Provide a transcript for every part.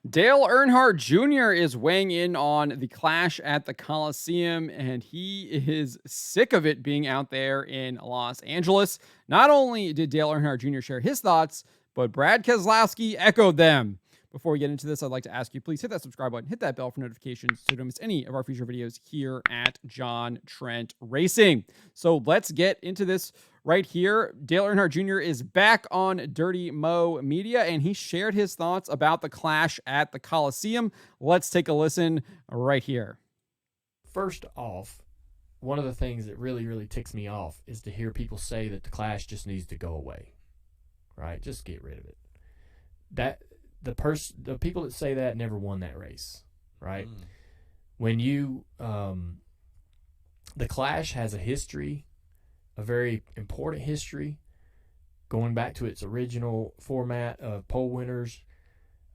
Dale Earnhardt Jr. is weighing in on the clash at the Coliseum, and he is sick of it being out there in Los Angeles. Not only did Dale Earnhardt Jr. share his thoughts, but Brad Keselowski echoed them. Before we get into this, I'd like to ask you, please hit that subscribe button, hit that bell for notifications so you don't miss any of our future videos here at John Trent Racing. So let's get into this right here. Dale Earnhardt Jr. is back on Dirty Mo Media, and he shared his thoughts about the clash at the Coliseum. Let's take a listen right here. First off, one of the things that really ticks me off is to hear people say that the clash just needs to go away. Right? Just get rid of it. The people that say that never won that race, right? When you the clash has a history, a very important history, going back to its original format of pole winners.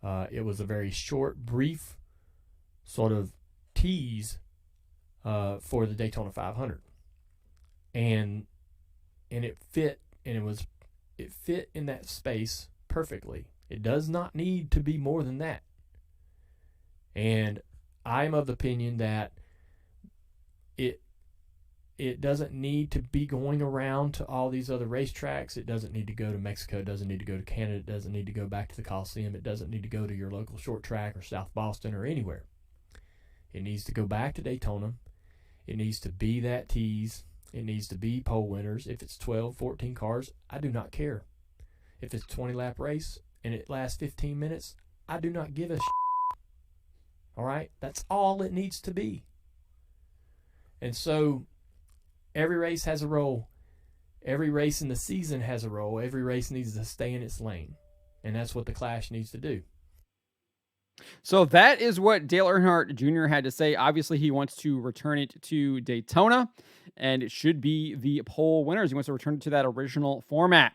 It was a very short, brief sort of tease for the Daytona 500, and it fit, and it fit in that space perfectly. It does not need to be more than that. And I'm of the opinion that it doesn't need to be going around to all these other racetracks. It doesn't need to go to Mexico. It doesn't need to go to Canada. It doesn't need to go back to the Coliseum. It doesn't need to go to your local short track or South Boston or anywhere. It needs to go back to Daytona. It needs to be that tease. It needs to be pole winners. If it's 12, 14 cars, I do not care. If it's a 20-lap race and it lasts 15 minutes, I do not give a shit. All right? That's all it needs to be. And so every race has a role. Every race in the season has a role. Every race needs to stay in its lane. And that's what the clash needs to do. So that is what Dale Earnhardt Jr. had to say. Obviously, he wants to return it to Daytona, and it should be the pole winners. He wants to return it to that original format.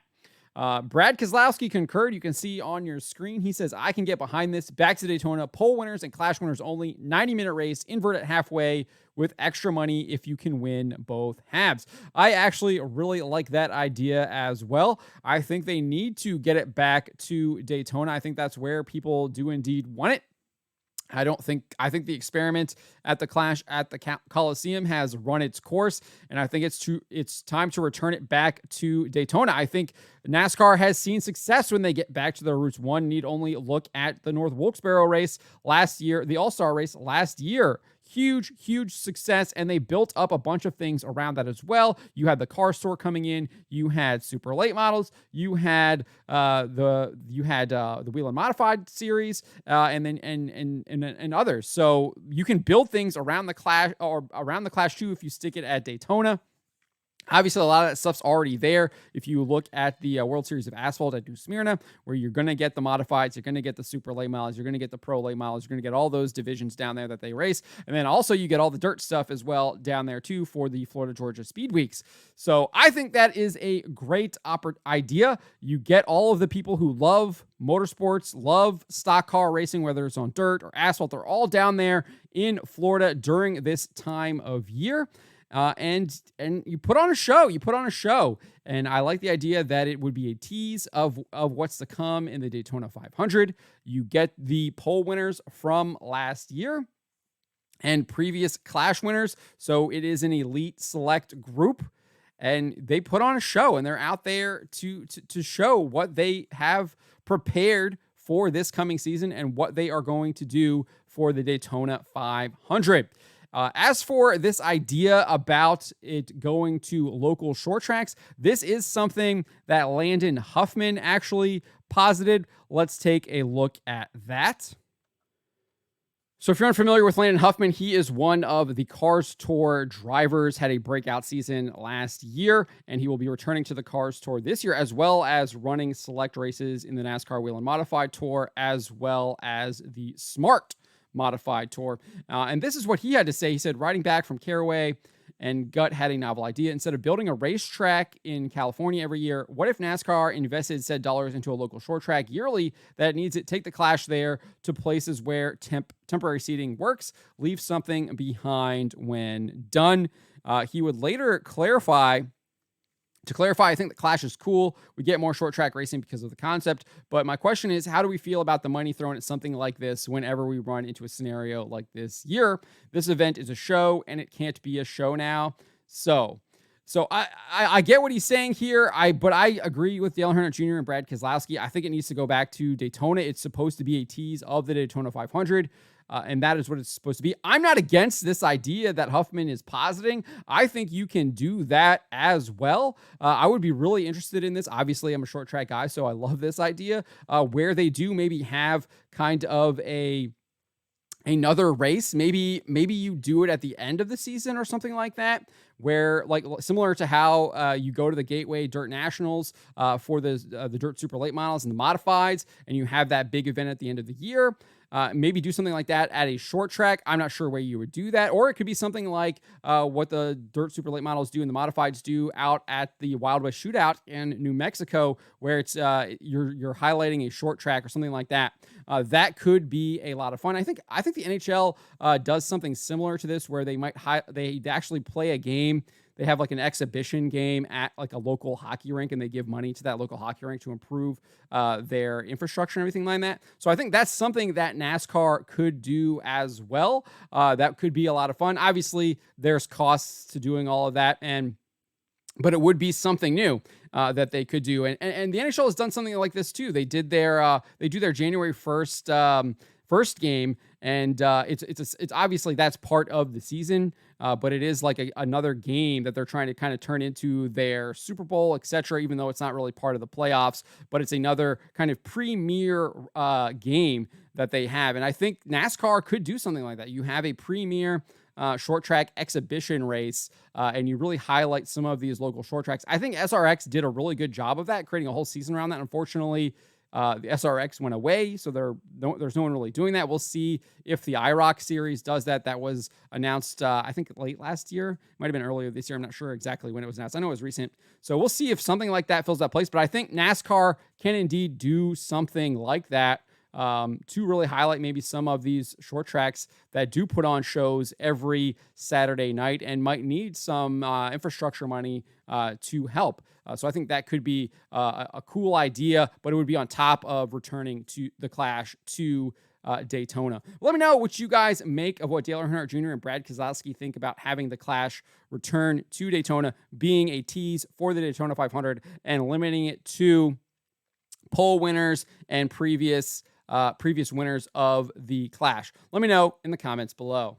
Brad Keselowski concurred. You can see on your screen. He says, I can get behind this. Back to Daytona. Pole winners and clash winners only. 90-minute race. Invert at halfway with extra money if you can win both halves. I actually really like that idea as well. I think they need to get it back to Daytona. I think that's where people do indeed want it. I think the experiment at the clash at the Coliseum has run its course, and I think it's time to return it back to Daytona. I think NASCAR has seen success when they get back to their roots. One need only look at the North Wilkesboro race last year, the All-Star race last year. Huge success, and they built up a bunch of things around that as well. You had the car store coming in, you had super late models, you had the wheel and modified series, and others. So you can build things around the clash too if you stick it at Daytona. Obviously, a lot of that stuff's already there. If you look at the World Series of Asphalt at New Smyrna, where you're going to get the modifieds, you're going to get the super late models, you're going to get the pro late models, you're going to get all those divisions down there that they race. And then also you get all the dirt stuff as well down there too for the Florida-Georgia Speed Weeks. So I think that is a great idea. You get all of the people who love motorsports, love stock car racing, whether it's on dirt or asphalt, they're all down there in Florida during this time of year. And you put on a show. And I like the idea that it would be a tease of what's to come in the Daytona 500. You get the pole winners from last year and previous clash winners. So it is an elite select group, and they put on a show, and they're out there to show what they have prepared for this coming season and what they are going to do for the Daytona 500. As for this idea about it going to local short tracks, this is something that Landon Huffman actually posited. Let's take a look at that. So if you're unfamiliar with Landon Huffman, he is one of the Cars Tour drivers, had a breakout season last year, and he will be returning to the Cars Tour this year, as well as running select races in the NASCAR Wheel and Modified Tour, as well as the Smart Modified Tour. And this is what he had to say. He said, riding back from Caraway and Gut had a novel idea. Instead of building a racetrack in California every year, what if NASCAR invested said dollars into a local short track yearly that needs it, take the clash there to places where temporary seating works, leave something behind when done. He would later clarify To clarify, I think the Clash is cool. We get more short track racing because of the concept. But my question is, how do we feel about the money thrown at something like this whenever we run into a scenario like this year? This event is a show, and it can't be a show now. So I get what he's saying here. But I agree with Dale Earnhardt Jr. and Brad Keselowski. I think it needs to go back to Daytona. It's supposed to be a tease of the Daytona 500. And that is what it's supposed to be. I'm not against this idea that Huffman is positing. I think you can do that as well. I would be really interested in this. Obviously, I'm a short track guy, so I love this idea where they do maybe have kind of another race. Maybe you do it at the end of the season or something like that, where like similar to how you go to the Gateway Dirt Nationals for the Dirt Super Late Models and the Modifieds, and you have that big event at the end of the year. Maybe do something like that at a short track. I'm not sure where you would do that. Or it could be something like what the Dirt Super Late Models do and the Modifieds do out at the Wild West Shootout in New Mexico, where it's you're highlighting a short track or something like that. That could be a lot of fun. I think the NHL does something similar to this, where they actually play a game. They have like an exhibition game at like a local hockey rink, and they give money to that local hockey rink to improve their infrastructure and everything like that. So I think that's something that NASCAR could do as well. That could be a lot of fun. Obviously, there's costs to doing all of that, but it would be something new that they could do. And the NHL has done something like this too. They do their January 1st first game, and it's obviously that's part of the season, but it is like another game that they're trying to kind of turn into their Super Bowl, etc. Even though it's not really part of the playoffs, but it's another kind of premier game that they have. And I think NASCAR could do something like that. You have a premier short track exhibition race, and you really highlight some of these local short tracks. I think SRX did a really good job of that, creating a whole season around that. Unfortunately, the SRX went away, so there's no one really doing that. We'll see if the IROC series does that. That was announced, I think, late last year. Might have been earlier this year. I'm not sure exactly when it was announced. I know it was recent. So we'll see if something like that fills that place. But I think NASCAR can indeed do something like that to really highlight maybe some of these short tracks that do put on shows every Saturday night and might need some infrastructure money to help. So I think that could be a cool idea, but it would be on top of returning to the Clash to Daytona. Let me know what you guys make of what Dale Earnhardt Jr. and Brad Keselowski think about having the Clash return to Daytona, being a tease for the Daytona 500 and limiting it to pole winners and previous winners of the Clash. Let me know in the comments below.